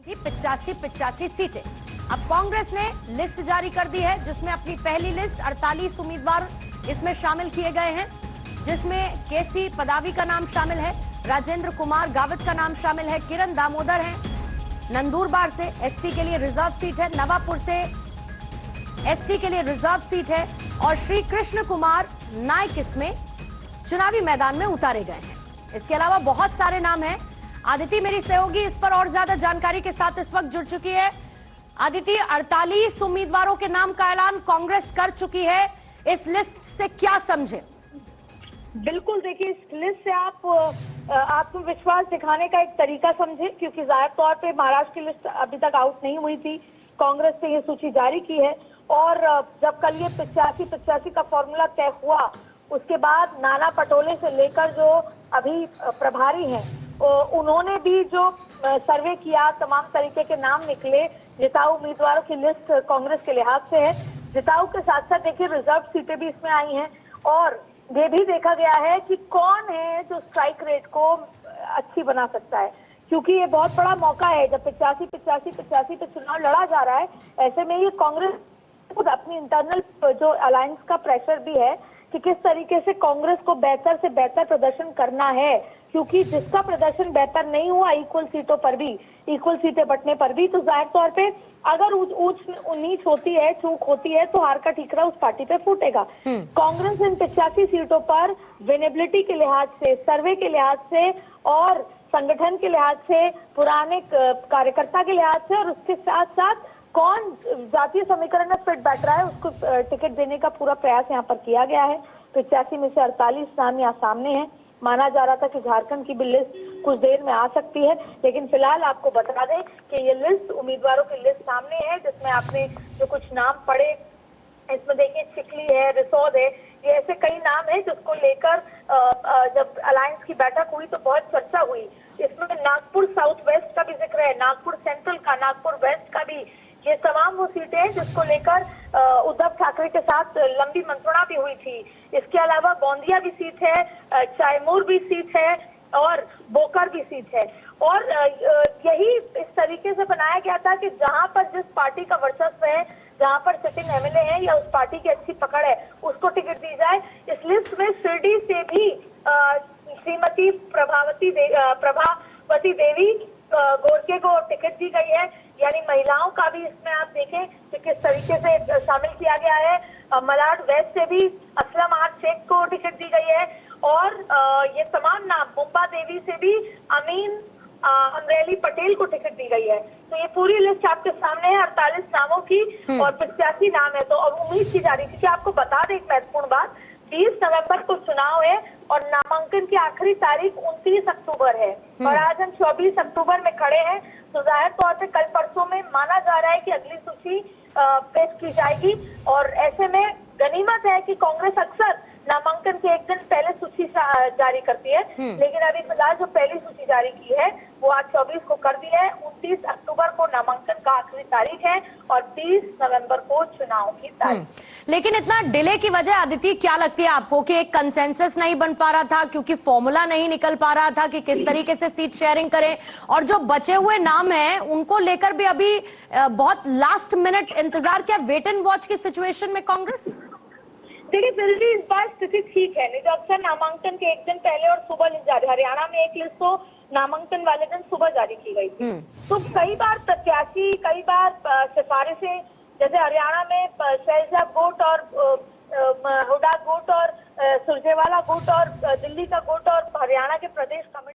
थी 85 सीटें। अब कांग्रेस ने लिस्ट जारी कर दी है, जिसमें अपनी पहली लिस्ट 48 उम्मीदवार इसमें शामिल किए गए हैं, जिसमें केसी पदावी का नाम शामिल है, राजेंद्र कुमार गावित का नाम शामिल है, किरण दामोदर है, नंदुरबार से एसटी के लिए रिजर्व सीट है, नवापुर से एसटी के लिए रिजर्व सीट है और श्री कृष्ण कुमार नायक इसमें चुनावी मैदान में उतारे गए हैं। इसके अलावा बहुत सारे नाम हैं। आदिति मेरी सहयोगी इस पर और ज्यादा जानकारी के साथ इस वक्त जुड़ चुकी है। आदिति, 48 उम्मीदवारों के नाम का ऐलान कांग्रेस कर चुकी है, इस लिस्ट से क्या समझे? बिल्कुल, देखिए इस लिस्ट से आप आत्मविश्वास दिखाने का एक तरीका समझे, क्योंकि जाहिर तौर पे महाराष्ट्र की लिस्ट अभी तक आउट नहीं हुई थी। कांग्रेस ने ये सूची जारी की है और जब कल ये 85 का फॉर्मूला तय हुआ, उसके बाद नाना पटोले से लेकर जो अभी प्रभारी हैं उन्होंने भी जो सर्वे किया, तमाम तरीके के नाम निकले। जिताऊ उम्मीदवारों की लिस्ट कांग्रेस के लिहाज से है। जिताऊ के साथ साथ देखिए रिजर्व सीटें भी इसमें आई हैं और ये भी देखा गया है कि कौन है जो स्ट्राइक रेट को अच्छी बना सकता है, क्योंकि ये बहुत बड़ा मौका है। जब 85 पे चुनाव लड़ा जा रहा है, ऐसे में ये कांग्रेस खुद अपनी इंटरनल जो अलायंस का प्रेशर भी है कि किस तरीके से कांग्रेस को बेहतर से बेहतर प्रदर्शन करना है, क्योंकि जिसका प्रदर्शन बेहतर नहीं हुआ इक्वल सीटों पर भी, इक्वल सीटें बंटने पर भी, तो जाहिर तौर पे अगर ऊंच नीच होती है, चूक होती है, तो हार का ठीकरा उस पार्टी पे फूटेगा। कांग्रेस इन 85 सीटों पर विनेबिलिटी के लिहाज से, सर्वे के लिहाज से और संगठन के लिहाज से, पुराने कार्यकर्ता के लिहाज से और उसके साथ साथ कौन जातीय समीकरण में फिट बैठ रहा है, उसको टिकट देने का पूरा प्रयास यहाँ पर किया गया है। 85 में से 48 नाम यहाँ सामने हैं। माना जा रहा था कि झारखंड की भी लिस्ट कुछ देर में आ सकती है, लेकिन फिलहाल आपको बता दें कि ये लिस्ट, उम्मीदवारों की लिस्ट सामने है, जिसमें आपने जो कुछ नाम पढ़े, इसमें देखिए चिखली है, रिसोद है, ये ऐसे कई नाम है जिसको लेकर जब अलायंस की बैठक हुई तो बहुत चर्चा हुई। इसमें नागपुर साउथ वेस्ट का भी जिक्र है, नागपुर सेंट्रल का, नागपुर वेस्ट का भी। ये तमाम वो सीटें हैं जिसको लेकर उद्धव ठाकरे के साथ लंबी मंत्रणा भी हुई थी। इसके अलावा गोंदिया भी सीट है, चायमूर भी सीट है और बोकर भी सीट है। और यही इस तरीके से बनाया गया था कि जहां पर जिस पार्टी का वर्चस्व है, जहां पर सिटिंग एमएलए है या उस पार्टी की अच्छी पकड़ है, उसको टिकट दी जाए। इस लिस्ट में शिरडी से भी श्रीमती प्रभावती देवी गोरके को टिकट दी गई है, यानी महिलाओं का भी इसमें आप देखें कि किस तरीके से शामिल किया गया है। मलाड वेस्ट से भी असलम आर शेख को टिकट दी गई है और ये तमाम नाम, मुंबा देवी से भी अमीन अमरेली पटेल को टिकट दी गई है। तो ये पूरी लिस्ट आपके सामने है 48 नामों की और 85 नाम है। तो अब उम्मीद की जा रही थी कि आपको बता दें एक महत्वपूर्ण बात, 20 नवंबर को चुनाव है और नामांकन की आखिरी तारीख 29 अक्टूबर है और आज हम 24 अक्टूबर में खड़े हैं। तो जाहिर तौर पे कल परसों में माना जा रहा है कि अगली सूची पेश की जाएगी और ऐसे में गनीमत है कि कांग्रेस अक्सर नामांकन के एक दिन पहले सूची जारी करती है, लेकिन अभी फिलहाल जो पहली सूची जारी की है वो आज 24 को कर दी है। 29 अक्टूबर को नामांकन का आखिरी तारीख है और 30 नवंबर को चुनाव की तारीख। लेकिन इतना डिले की वजह आदिति क्या लगती है आपको कि एक कंसेंसस नहीं बन पा रहा था, क्योंकि फॉर्मूला नहीं निकल पा रहा था कि किस तरीके से सीट शेयरिंग करें, और जो बचे हुए नाम हैं उनको लेकर भी अभी बहुत लास्ट मिनट इंतजार किया, वेट एंड वॉच की सिचुएशन में कांग्रेस? देखिए फिर भी इस बार स्थिति ठीक है, नहीं तो अक्सर नामांकन के एक दिन पहले और सुबह लिस्ट जारी, हरियाणा में एक लिस्ट तो नामांकन वाले दिन सुबह जारी की गई थी। तो कई बार प्रत्याशी, कई बार सिफारिशें, जैसे हरियाणा में शैलजा गुट और हुडा गुट और सुरजेवाला गुट और दिल्ली का गुट और हरियाणा के प्रदेश कमेटी